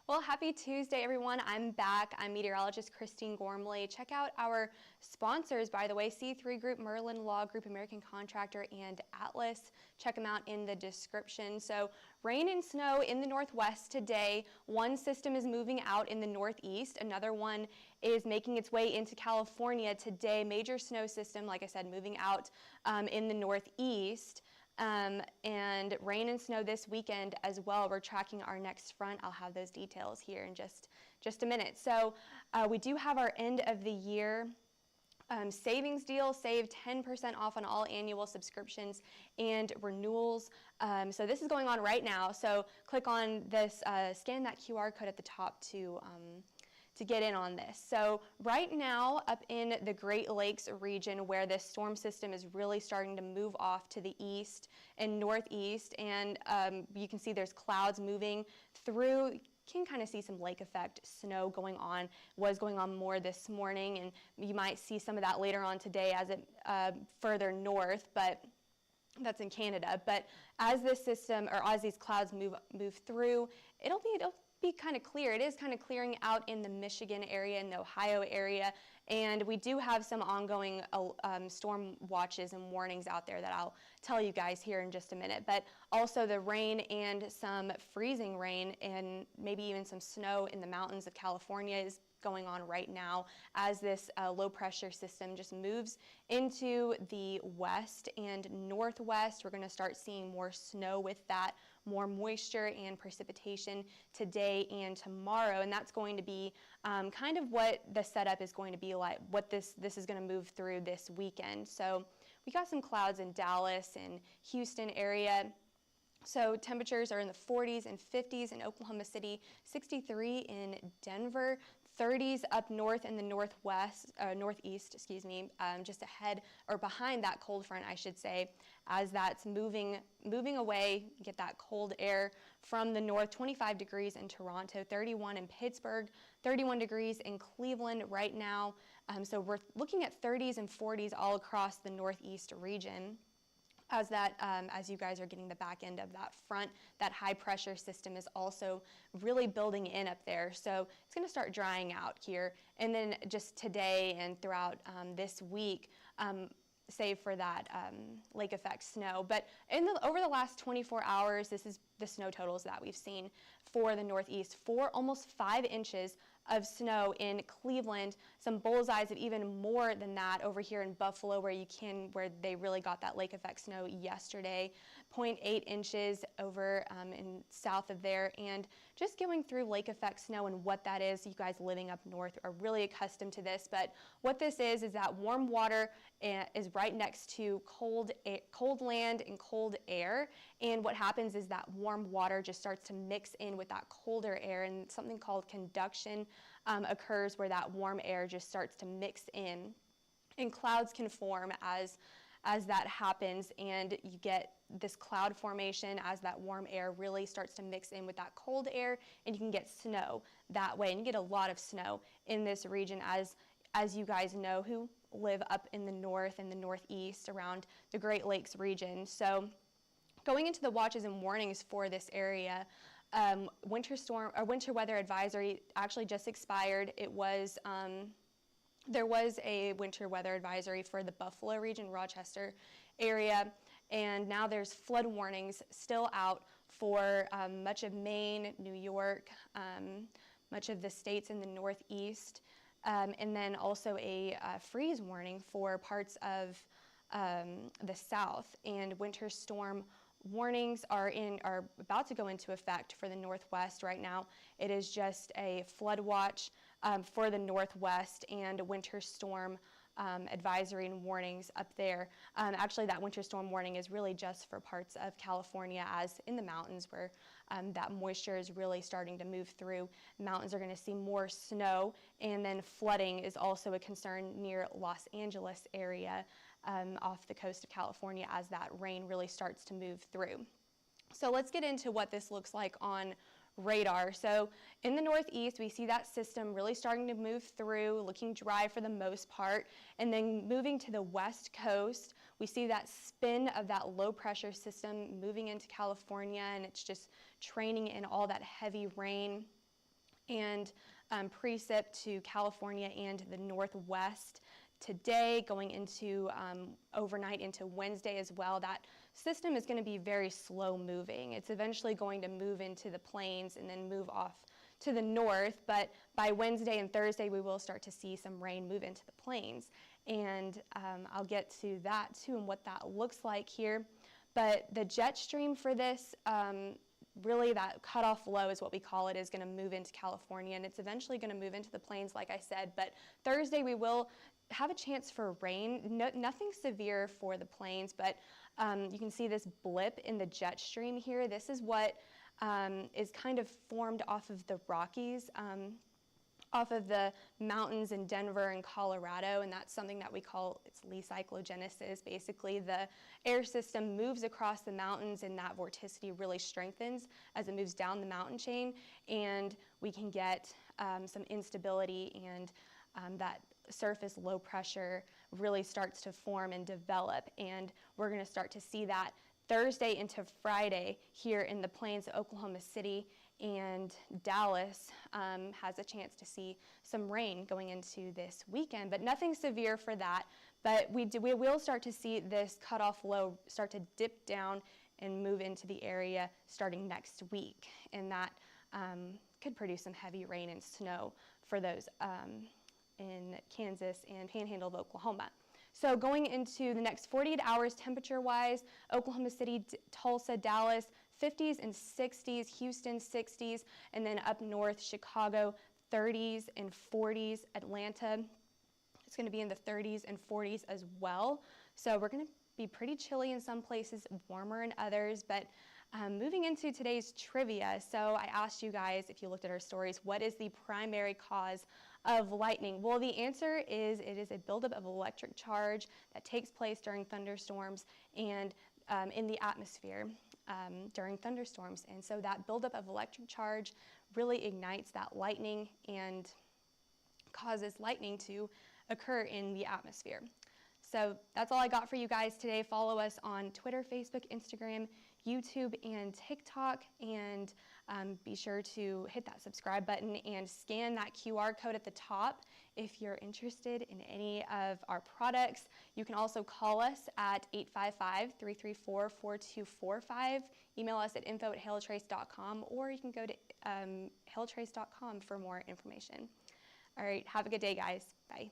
Well, happy Tuesday, everyone. I'm back. I'm meteorologist Christine Gormley. Check out our sponsors, by the way, C3 Group, Merlin Law Group, American Contractor, and Atlas. Check them out in the description. So rain and snow in the northwest today. One system is moving out in the northeast. Another one is making its way into California today. Major snow system, like I said, moving out in the northeast. And rain and snow this weekend as well. We're tracking our next front. I'll have those details here in just a minute. So we do have our end of the year savings deal. Save 10% off on all annual subscriptions and renewals. So this is going on right now. So click on this, scan that QR code at the top to get in on this. So right now up in the Great Lakes region where this storm system is really starting to move off to the east and northeast, and you can see there's clouds moving through. You can kind of see some lake effect snow was going on more this morning, and you might see some of that later on today as it further north, but that's in Canada. But as this system, or as these clouds move through, it'll be kind of clear. It is kind of clearing out in the Michigan area and the Ohio area, and we do have some ongoing storm watches and warnings out there that I'll tell you guys here in just a minute. But also the rain and some freezing rain and maybe even some snow in the mountains of California is going on right now as this low pressure system just moves into the west and northwest. We're going to start seeing more snow with that, more moisture and precipitation today and tomorrow, and that's going to be kind of what the setup is going to be like, what this is going to move through this weekend. So we got some clouds in Dallas and Houston area. So temperatures are in the 40s and 50s in Oklahoma City, 63 in Denver, 30s up north in the northeast, just ahead or behind that cold front, I should say, as that's moving away. Get that cold air from the north. 25 degrees in Toronto, 31 in Pittsburgh, 31 degrees in Cleveland right now. So we're looking at 30s and 40s all across the northeast region. As you guys are getting the back end of that front, that high pressure system is also really building in up there. So it's going to start drying out here. And then just today and throughout this week, save for that lake effect snow. But over the last 24 hours, this is the snow totals that we've seen for the northeast. Almost 5 inches of snow in Cleveland, some bullseyes of even more than that over here in Buffalo where they really got that lake effect snow yesterday, 0.8 inches over in south of there. And just going through lake effect snow and what that is, you guys living up north are really accustomed to this, but what this is that warm water is right next to cold land and cold air, and what happens is that warm water just starts to mix in with that colder air, and something called conduction occurs where that warm air just starts to mix in, and clouds can form as that happens, and you get this cloud formation as that warm air really starts to mix in with that cold air, and you can get snow that way, and you get a lot of snow in this region as you guys know who live up in the north and the northeast around the Great Lakes region. So going into the watches and warnings for this area, winter weather advisory actually just expired. There was a winter weather advisory for the Buffalo region, Rochester area, and now there's flood warnings still out for much of Maine, New York, much of the states in the northeast, and then also a freeze warning for parts of the south, and winter storm warnings are about to go into effect for the northwest right now. It is just a flood watch for the northwest and a winter storm advisory and warnings up there. Actually, that winter storm warning is really just for parts of California, as in the mountains where that moisture is really starting to move through. Mountains are going to see more snow, and then flooding is also a concern near Los Angeles area off the coast of California as that rain really starts to move through. So let's get into what this looks like on radar. So in the northeast, we see that system really starting to move through, looking dry for the most part, and then moving to the west coast, we see that spin of that low pressure system moving into California, and it's just training in all that heavy rain and precip to California and the Northwest today, going into overnight into Wednesday as well. That system is going to be very slow moving. It's eventually going to move into the plains and then move off to the north, but by Wednesday and Thursday we will start to see some rain move into the plains. And I'll get to that too and what that looks like here. But the jet stream for this, really that cutoff low is what we call it, is going to move into California, and it's eventually going to move into the plains, like I said. But Thursday we will have a chance for rain. Nothing severe for the plains, but you can see this blip in the jet stream here. This is what is kind of formed off of the Rockies, off of the mountains in Denver and Colorado, and that's something that we call, it's lee cyclogenesis. Basically, the air system moves across the mountains and that vorticity really strengthens as it moves down the mountain chain, and we can get some instability, and that surface low pressure really starts to form and develop, and we're going to start to see that Thursday into Friday here in the plains of Oklahoma City, and Dallas has a chance to see some rain going into this weekend, but nothing severe for that. But we will start to see this cutoff low start to dip down and move into the area starting next week, and that could produce some heavy rain and snow for those in Kansas and Panhandle of Oklahoma. So going into the next 48 hours temperature-wise, Oklahoma City, Tulsa, Dallas, 50s and 60s, Houston 60s, and then up north, Chicago 30s and 40s, Atlanta, it's going to be in the 30s and 40s as well. So we're going to be pretty chilly in some places, warmer in others, but moving into today's trivia. So I asked you guys, if you looked at our stories, what is the primary cause of lightning? Well, the answer is it is a buildup of electric charge that takes place during thunderstorms and in the atmosphere during thunderstorms. And so that buildup of electric charge really ignites that lightning and causes lightning to occur in the atmosphere. So that's all I got for you guys today. Follow us on Twitter, Facebook, Instagram, YouTube, and TikTok, and be sure to hit that subscribe button and scan that QR code at the top if you're interested in any of our products. You can also call us at 855-334-4245, email us at info@hailtrace.com, or you can go to hailtrace.com for more information. All right, have a good day, guys. Bye.